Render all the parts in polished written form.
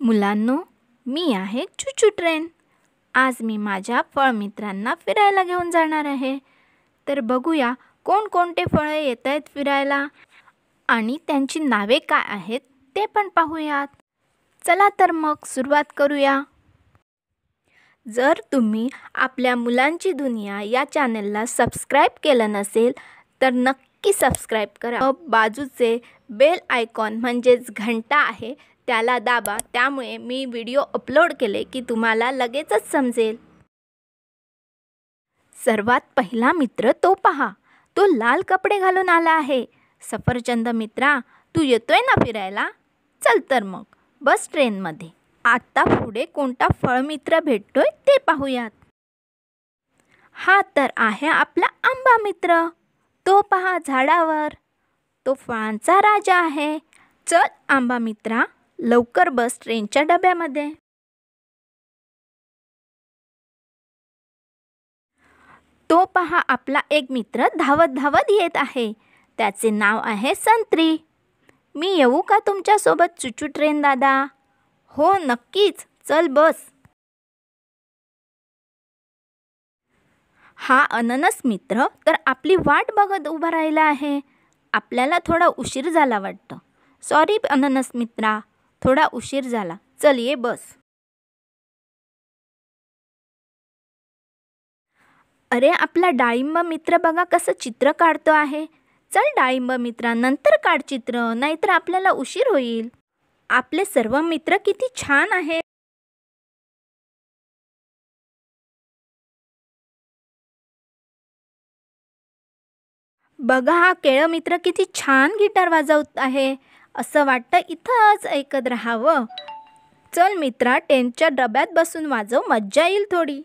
मुलांनो, मी आहे चुचू ट्रेन। आज मी माझ्या फळमित्रांना फिरायला घेऊन जाणार आहे। तर बघूया कोणकोणते फळे येत आहेत फिरायला आणि त्यांची नावे काय आहेत ते पण पाहूयात। चला तर मग सुरुवात करूया। जर तुम्ही आपल्या मुलांची दुनिया या चॅनलला सबस्क्राइब केलं नसेल तर नक्की सबस्क्राइब करा। बाजूचे बेल आयकॉन म्हणजेच घंटा आहे त्याला दाबा, त्यामुळे मी व्हिडिओ अपलोड केले की तुम्हाला लगेचच समजेल। सर्वात पहिला मित्र तो पहा, तो लाल कपडे घालून आला आहे। सफरचंद मित्रा, तू येतोय ना फिरायला? चल तर मग बस ट्रेनमध्ये। आता पुढे कोणता फळमित्र भेटतोय ते पाहूयात। हा तर आहे आपला आंबा मित्र। तो पहा झाडावर, तो फळांचा राजा आहे। चल आंबा मित्रा, लवकर बस ट्रेनच्या डब्यामध्ये। तो पहा आपला एक मित्र धावत धावत येत आहे। त्याचे नाव आहे संत्री। मी येऊ का तुमच्या सोबत चुचू ट्रेन दादा? हो नक्कीच, चल बस। हा अननस मित्र तर आपली वाट बघत उभा राहिला आहे। आपल्याला थोडा उशीर झाला वाटतं। सॉरी अननस मित्रा, थोडा उशीर झाला, चल ये बस। अरे आपला डाळिंब मित्र बघा कसं चित्र काढतो आहे। चल डाळिंब मित्रा, नंतर काढ चित्र, नाहीतर आपल्याला उशीर होईल। आपले सर्व मित्र किती छान आहेत। बघा हा केळ मित्र किती छान गिटार वाजवत आहे। असं वाटतं इथंच ऐकत राहावं। चल मित्रा, ट्रेनच्या डब्यात बसून वाजव, मज्जा येईल थोडी।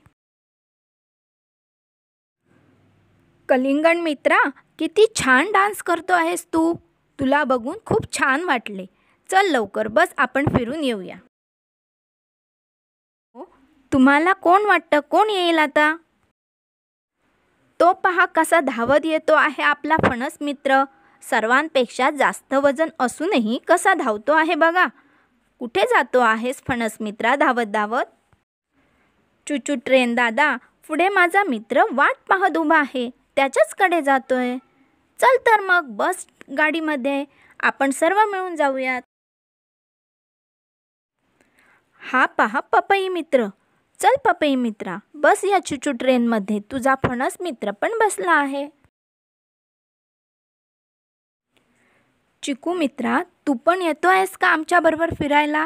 कलिंगड मित्रा, किती छान डान्स करतो आहेस तू, तुला बघून खूप छान वाटले। चल लवकर बस, आपण फिरून येऊया। तुम्हाला कोण वाटतं कोण येईल आता? तो पहा कसा धावत येतो आहे आपला फणस मित्र। सर्वांपेक्षा जास्त वजन असूनही कसा धावतो आहे बघा। कुठे जातो आहेस फणस मित्रा धावत धावत? चुचू ट्रेन दादा, पुढे माझा मित्र वाट पाहत उभा आहे, त्याच्याचकडे जातोय। चल तर मग बस गाडीमध्ये, आपण सर्व मिळून जाऊयात। हा पहा पपई मित्र। चल पपई मित्रा, बस या चुचू ट्रेनमध्ये, तुझा फणस मित्र पण बसला आहे। चिकू मित्रा, तू पण येतो आहेस का आमच्याबरोबर फिरायला?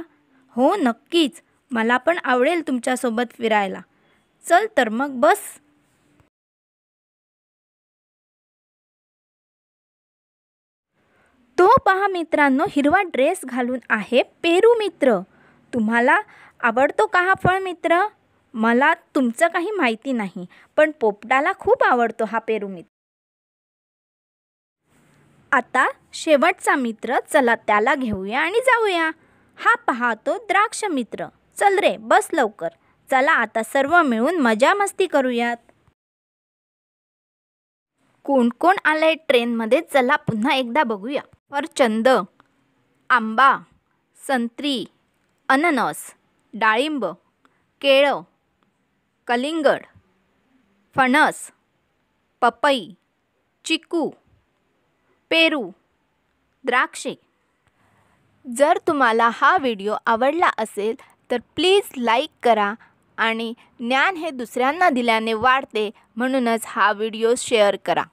हो नक्कीच, मला पण आवडेल तुमच्यासोबत फिरायला। चल तर मग बस। तो पहा मित्रांनो, हिरवा ड्रेस घालून आहे पेरू मित्र। तुम्हाला आवडतो का हा फळ मित्र? मला तुमचं काही माहिती नाही, पण पोपटाला खूप आवडतो हा पेरू मित्र। आता शेवटचा मित्र, चला त्याला घेऊया आणि जाऊया। हा पहा तो द्राक्ष मित्र। चल रे बस लवकर, चला आता सर्व मिळून मजा मस्ती करूयात। कोण कोण आलंय ट्रेनमध्ये चला पुन्हा एकदा बघूया। सफरचंद, आंबा, संत्री, अननस, डाळिंब, केळं, कलिंगड, फणस, पपई, चिकू, पेरू, द्राक्षे। जर तुम्हाला हा व्हिडिओ आवडला असेल तर प्लीज लाईक करा आणि ज्ञान हे दुसऱ्यांना दिल्याने वाढते, म्हणूनच हा व्हिडिओ शेअर करा।